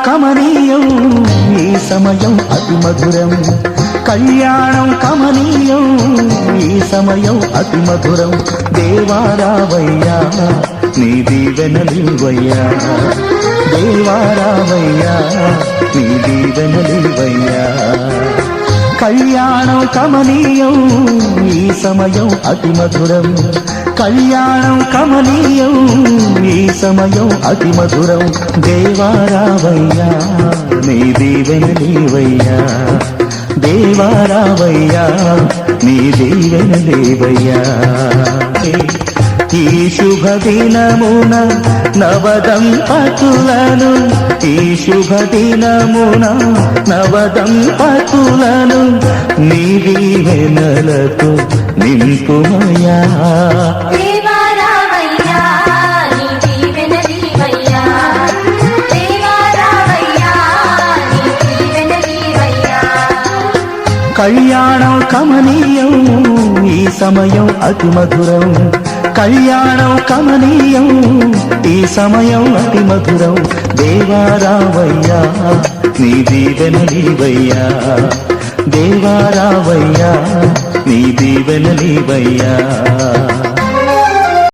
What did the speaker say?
కమనీయం ఈ సమయం అతి మధురం, కళ్యాణం కమనీయం ఈ సమయం అతి మధురం. దేవారావయ్యా నీ దీవెనలివయ్యా, దేవారావయ్యా నీ దీవెనలివయ్యా. కళ్యాణం కమనీయం ఈ సమయం అతి మధురం, కళ్యాణం కమనీయం ఈ సమయం అతి మధురం. దేవారావయ్యా నీ దీవెనలివయ్యా, దేవారావయ్యా నీ దీవెనలివయ్యా. ఈ శుభదినమున నవదంపతులను, ఈ శుభదినమున నవదంపతులను నీ దీవెనలతో నింపుమయ్యా. కళ్యాణం కమనీయం ఈ సమయం అతి మధురం, కళ్యాణం కమనీయం ఈ సమయం అతి మధురం. దేవారావయ్యా నీ దీవెనలివయ్యా, దేవారావయ్యా నీ దీవెనలివయ్యా.